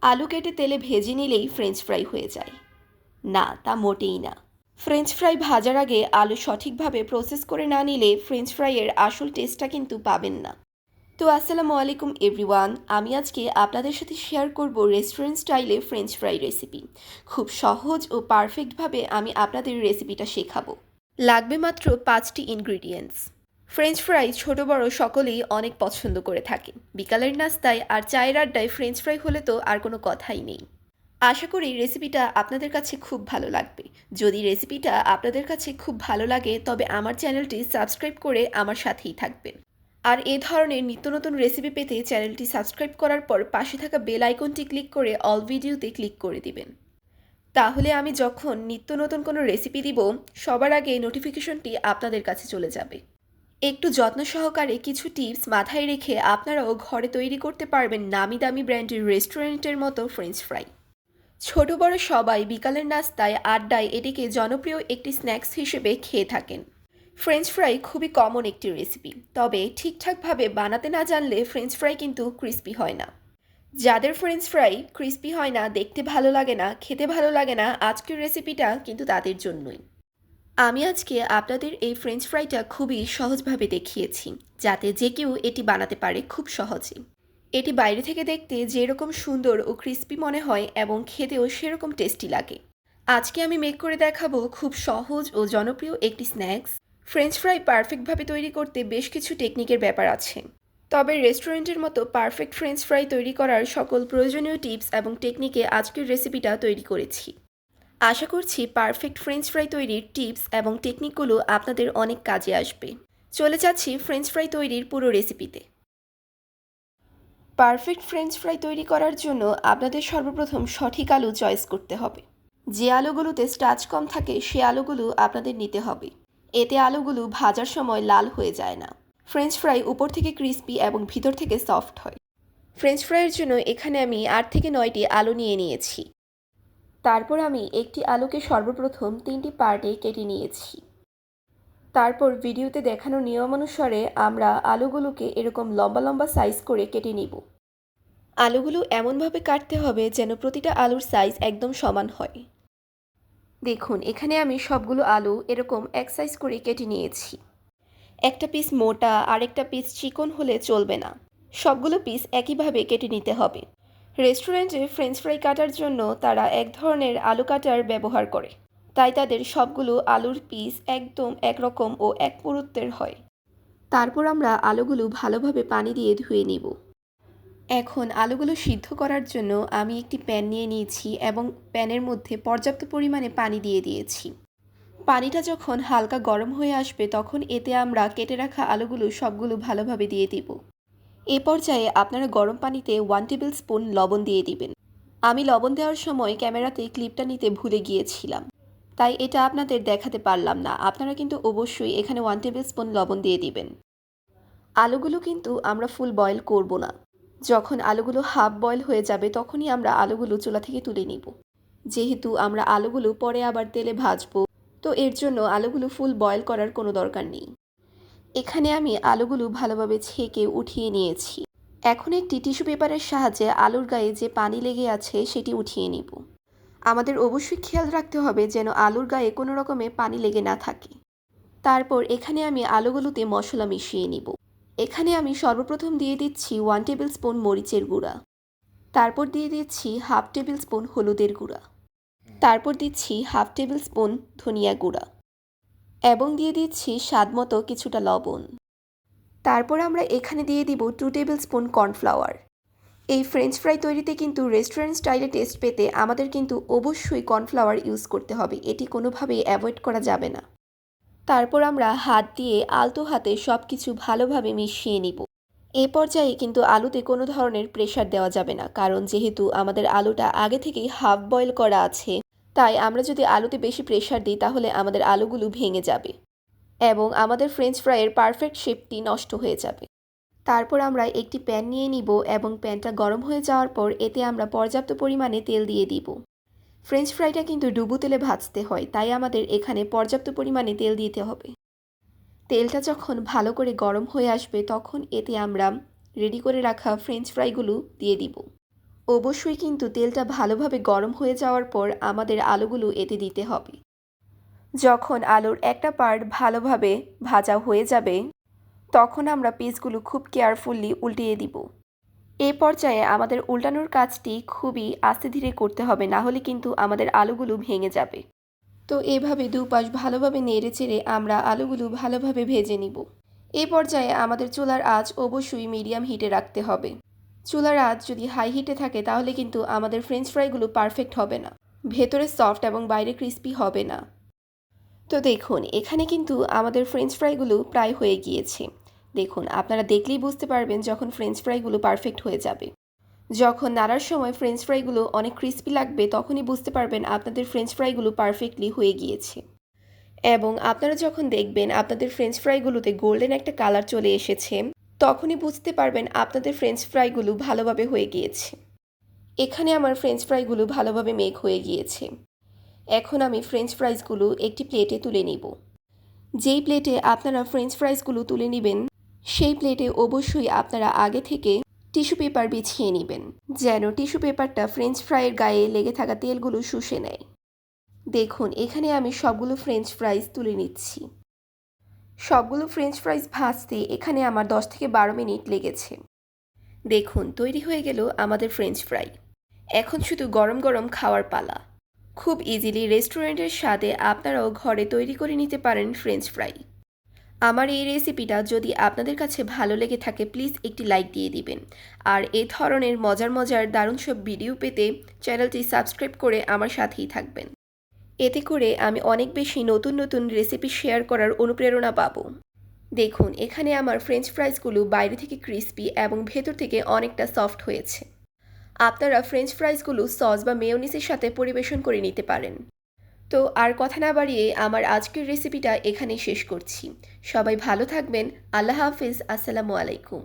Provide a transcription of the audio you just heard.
আলু কেটে তেলে ভেজে নিলেই ফ্রেঞ্চ ফ্রাই হয়ে যায়? না, তা মোটেই না। ফ্রেঞ্চ ফ্রাই ভাজার আগে আলু সঠিকভাবে প্রসেস করে না নিলে ফ্রেঞ্চ ফ্রাইয়ের আসল টেস্টটা কিন্তু পাবেন না। তো আসসালামু আলাইকুম এভরিওয়ান, আমি আজকে আপনাদের সাথে শেয়ার করব রেস্টুরেন্ট স্টাইলে ফ্রেঞ্চ ফ্রাই রেসিপি। খুব সহজ ও পারফেক্টভাবে আমি আপনাদের রেসিপিটা শেখাবো। লাগবে মাত্র 5টি ইনগ্রিডিয়েন্টস। ফ্রেঞ্চ ফ্রাই ছোট বড় সকলেই অনেক পছন্দ করে থাকে। বিকালের নাস্তায় আর চায়ের আড্ডায় ফ্রেঞ্চ ফ্রাই হলে তো আর কোনো কথাই নেই। আশা করি রেসিপিটা আপনাদের কাছে খুব ভালো লাগবে। যদি রেসিপিটা আপনাদের কাছে খুব ভালো লাগে তবে আমার চ্যানেলটি সাবস্ক্রাইব করে আমার সাথেই থাকবেন। আর এ ধরনের নিত্য নতুন রেসিপি পেতে চ্যানেলটি সাবস্ক্রাইব করার পর পাশে থাকা বেল আইকনটি ক্লিক করে অল ভিডিওতে ক্লিক করে দিবেন। তাহলে আমি যখন নিত্য নতুন কোনো রেসিপি দিব সবার আগে নোটিফিকেশনটি আপনাদের কাছে চলে যাবে। একটু যত্ন সহকারে কিছু টিপস মাথায় রেখে আপনারাও ঘরে তৈরি করতে পারবেন নামি দামি ব্র্যান্ডের রেস্টুরেন্টের মতো ফ্রেঞ্চ ফ্রাই। ছোট বড় সবাই বিকালের নাস্তায় আড্ডায় এটিকে জনপ্রিয় একটি স্ন্যাক্স হিসেবে খেয়ে থাকেন। ফ্রেঞ্চ ফ্রাই খুবই কমন একটি রেসিপি, তবে ঠিকঠাকভাবে বানাতে না জানলে ফ্রেঞ্চ ফ্রাই কিন্তু ক্রিস্পি হয় না। যাদের ফ্রেঞ্চ ফ্রাই ক্রিস্পি হয় না, দেখতে ভালো লাগে না, খেতে ভালো লাগে না, আজকের রেসিপিটা কিন্তু তাদের জন্যই। আমি আজকে আপনাদের এই ফ্রেঞ্চ ফ্রাইটা খুবই সহজভাবে দেখিয়েছি, যাতে যে কেউ এটি বানাতে পারে খুব সহজে। এটি বাইরে থেকে দেখতে যেরকম সুন্দর ও ক্রিস্পি মনে হয় এবং খেতেও সেরকম টেস্টি লাগে। আজকে আমি মেক করে দেখাবো খুব সহজ ও জনপ্রিয় একটি স্ন্যাক্স। ফ্রেঞ্চ ফ্রাই পারফেক্টভাবে তৈরি করতে বেশ কিছু টেকনিকের ব্যাপার আছে, তবে রেস্টুরেন্টের মতো পারফেক্ট ফ্রেঞ্চ ফ্রাই তৈরি করার সকল প্রয়োজনীয় টিপস এবং টেকনিকে আজকের রেসিপিটা তৈরি করেছি। আশা করছি পারফেক্ট ফ্রেঞ্চ ফ্রাই তৈরির টিপস এবং টেকনিকগুলো আপনাদের অনেক কাজে আসবে। চলে যাচ্ছি ফ্রেঞ্চ ফ্রাই তৈরির পুরো রেসিপিতে। পারফেক্ট ফ্রেঞ্চ ফ্রাই তৈরি করার জন্য আপনাদের সর্বপ্রথম সঠিক আলু চয়েস করতে হবে। যে আলুগুলোতে স্টার্চ কম থাকে সে আলুগুলো আপনাদের নিতে হবে। এতে আলুগুলো ভাজার সময় লাল হয়ে যায় না। ফ্রেঞ্চ ফ্রাই উপর থেকে ক্রিস্পি এবং ভিতর থেকে সফট হয়। ফ্রেঞ্চ ফ্রাইয়ের জন্য এখানে আমি 8 থেকে 9টি আলু নিয়েছি। তারপর আমি একটি আলুকে সর্বপ্রথম 3টি পার্টে কেটে নিয়েছি। তারপর ভিডিওতে দেখানো নিয়ম অনুসারে আমরা আলুগুলোকে এরকম লম্বা লম্বা সাইজ করে কেটে নিব। আলুগুলো এমনভাবে কাটতে হবে যেন প্রতিটা আলুর সাইজ একদম সমান হয়। দেখুন, এখানে আমি সবগুলো আলু এরকম এক সাইজ করে কেটে নিয়েছি। একটা পিস মোটা আর একটা পিস চিকন হলে চলবে না, সবগুলো পিস একইভাবে কেটে নিতে হবে। রেস্টুরেন্টে ফ্রেঞ্চ ফ্রাই কাটার জন্য তারা এক ধরনের আলু কাটার ব্যবহার করে, তাই তাদের সবগুলো আলুর পিস একদম একরকম ও এক পুরুত্বের হয়। তারপর আমরা আলুগুলো ভালোভাবে পানি দিয়ে ধুয়ে নিব। এখন আলুগুলো সিদ্ধ করার জন্য আমি একটি প্যান নিয়ে নিয়েছি এবং প্যানের মধ্যে পর্যাপ্ত পরিমাণে পানি দিয়ে দিয়েছি। পানিটা যখন হালকা গরম হয়ে আসবে তখন এতে আমরা কেটে রাখা আলুগুলো সবগুলো ভালোভাবে দিয়ে দিব। এ পর্যায়ে আপনারা গরম পানিতে 1 টেবিল স্পুন লবণ দিয়ে দিবেন। আমি লবণ দেওয়ার সময় ক্যামেরাতে ক্লিপটা নিতে ভুলে গিয়েছিলাম, তাই এটা আপনাদের দেখাতে পারলাম না। আপনারা কিন্তু অবশ্যই এখানে 1 টেবিল স্পুন লবণ দিয়ে দিবেন। আলুগুলো কিন্তু আমরা ফুল বয়েল করব না। যখন আলুগুলো হাফ বয়েল হয়ে যাবে তখনই আমরা আলুগুলো চুলা থেকে তুলে নিব। যেহেতু আমরা আলুগুলো পরে আবার তেলে ভাজবো, তো এর জন্য আলুগুলো ফুল বয়েল করার কোনো দরকার নেই। এখানে আমি আলুগুলো ভালোভাবে ছেঁকে উঠিয়ে নিয়েছি। এখন একটি টিস্যু পেপারের সাহায্যে আলুর গায়ে যে পানি লেগে আছে সেটি উঠিয়ে নিব। আমাদের অবশ্যই খেয়াল রাখতে হবে যেন আলুর গায়ে কোনো রকমে পানি লেগে না থাকে। তারপর এখানে আমি আলুগুলোতে মশলা মিশিয়ে নিব। এখানে আমি সর্বপ্রথম দিয়ে দিচ্ছি 1 টেবিল স্পুন মরিচের গুঁড়া। তারপর দিয়ে দিচ্ছি হাফ টেবিল স্পুন হলুদের গুঁড়া। তারপর দিচ্ছি হাফ টেবিল স্পুন ধনিয়া গুঁড়া এবং দিয়ে দিচ্ছি স্বাদমতো কিছুটা লবণ। তারপর আমরা এখানে দিয়ে দিব 2 টেবিল স্পুন কর্নফ্লাওয়ার। এই ফ্রেঞ্চ ফ্রাই তৈরিতে কিন্তু রেস্টুরেন্ট স্টাইলে টেস্ট পেতে আমাদের কিন্তু অবশ্যই কর্নফ্লাওয়ার ইউজ করতে হবে, এটি কোনোভাবেই অ্যাভয়েড করা যাবে না। তারপর আমরা হাত দিয়ে আলতো হাতে সব কিছু ভালোভাবে মিশিয়ে নিব। এ পর্যায়ে কিন্তু আলুতে কোনো ধরনের প্রেসার দেওয়া যাবে না, কারণ যেহেতু আমাদের আলুটা আগে থেকেই হাফ বয়েল করা আছে, তাই আমরা যদি আলুতে বেশি প্রেসার দিই তাহলে আমাদের আলুগুলো ভেঙে যাবে এবং আমাদের ফ্রেঞ্চ ফ্রাইয়ের পারফেক্ট শেপটি নষ্ট হয়ে যাবে। তারপর আমরা একটি প্যান নিয়ে নিব এবং প্যানটা গরম হয়ে যাওয়ার পর এতে আমরা পর্যাপ্ত পরিমাণে তেল দিয়ে দিব। ফ্রেঞ্চ ফ্রাইটা কিন্তু ডুবো তেলে ভাজতে হয়, তাই আমাদের এখানে পর্যাপ্ত পরিমাণে তেল দিতে হবে। তেলটা যখন ভালো করে গরম হয়ে আসবে তখন এতে আমরা রেডি করে রাখা ফ্রেঞ্চ ফ্রাইগুলো দিয়ে দিব। অবশ্যই কিন্তু তেলটা ভালোভাবে গরম হয়ে যাওয়ার পর আমাদের আলুগুলো এতে দিতে হবে। যখন আলুর একটা পার্ট ভালোভাবে ভাজা হয়ে যাবে তখন আমরা পিসগুলো খুব কেয়ারফুলি উল্টিয়ে দিব। এই পর্যায়ে আমাদের উল্টানোর কাজটি খুবই আস্তে ধীরে করতে হবে, না হলে কিন্তু আমাদের আলুগুলো ভেঙে যাবে। তো এভাবে দুপাশ ভালোভাবে নেড়েচেড়ে আমরা আলুগুলো ভালোভাবে ভেজে নিব। এই পর্যায়ে আমাদের চুলার আঁচ অবশ্যই মিডিয়াম হিটে রাখতে হবে। চুলার আঁচ যদি হাই হিটে থাকে তাহলে কিন্তু আমাদের ফ্রেঞ্চ ফ্রাইগুলো পারফেক্ট হবে না, ভেতরে সফট এবং বাইরে ক্রিস্পি হবে না। তো দেখুন এখানে কিন্তু আমাদের ফ্রেঞ্চ ফ্রাইগুলো প্রায় হয়ে গিয়েছে। দেখুন আপনারা দেখলেই বুঝতে পারবেন যখন ফ্রেঞ্চ ফ্রাইগুলো পারফেক্ট হয়ে যাবে। যখন নাড়ার সময় ফ্রেঞ্চ ফ্রাইগুলো অনেক ক্রিস্পি লাগবে তখনই বুঝতে পারবেন আপনাদের ফ্রেঞ্চ ফ্রাইগুলো পারফেক্টলি হয়ে গিয়েছে। এবং আপনারা যখন দেখবেন আপনাদের ফ্রেঞ্চ ফ্রাইগুলোতে গোল্ডেন একটা কালার চলে এসেছে তখনই বুঝতে পারবেন আপনাদের ফ্রেঞ্চ ফ্রাইগুলো ভালোভাবে হয়ে গিয়েছে। এখানে আমার ফ্রেঞ্চ ফ্রাইগুলো ভালোভাবে মেক হয়ে গিয়েছে। এখন আমি ফ্রেঞ্চ ফ্রাইসগুলো একটি প্লেটে তুলে নিব। যেই প্লেটে আপনারা ফ্রেঞ্চ ফ্রাইসগুলো তুলে নেবেন সেই প্লেটে অবশ্যই আপনারা আগে থেকে টিস্যু পেপার বিছিয়ে নেবেন, যেন টিস্যু পেপারটা ফ্রেঞ্চ ফ্রাইয়ের গায়ে লেগে থাকা তেলগুলো শুষে নেয়। দেখুন এখানে আমি সবগুলো ফ্রেঞ্চ ফ্রাইস তুলে নিচ্ছি। সবগুলো ফ্রেঞ্চ ফ্রাইস ভাজতে এখানে আমার 10 থেকে 12 মিনিট লেগেছে। দেখুন তৈরি হয়ে গেল আমাদের ফ্রেঞ্চ ফ্রাই। এখন শুধু গরম গরম খাওয়ার পালা। খুব ইজিলি রেস্টুরেন্টের স্বাদে আপনারাও ঘরে তৈরি করে নিতে পারেন ফ্রেঞ্চ ফ্রাই। আমার এই রেসিপিটা যদি আপনাদের কাছে ভালো লেগে থাকে প্লিজ একটি লাইক দিয়ে দিবেন। আর এই ধরনের মজার মজার দারুণ সব ভিডিও পেতে চ্যানেলটি সাবস্ক্রাইব করে আমার সাথেই থাকবেন। এতে করে আমি অনেক বেশি নতুন নতুন রেসিপি শেয়ার করার অনুপ্রেরণা পাবো। দেখুন এখানে আমার ফ্রেঞ্চ ফ্রাইসগুলো বাইরে থেকে ক্রিস্পি এবং ভেতর থেকে অনেকটা সফট হয়েছে। আপনারা ফ্রেঞ্চ ফ্রাইসগুলো সস বা মেয়োনিজের সাথে পরিবেশন করে নিতে পারেন। তো আর কথা না বাড়িয়ে আমার আজকের রেসিপিটা এখানেই শেষ করছি। সবাই ভালো থাকবেন। আল্লাহ হাফিজ। আসসালামু আলাইকুম।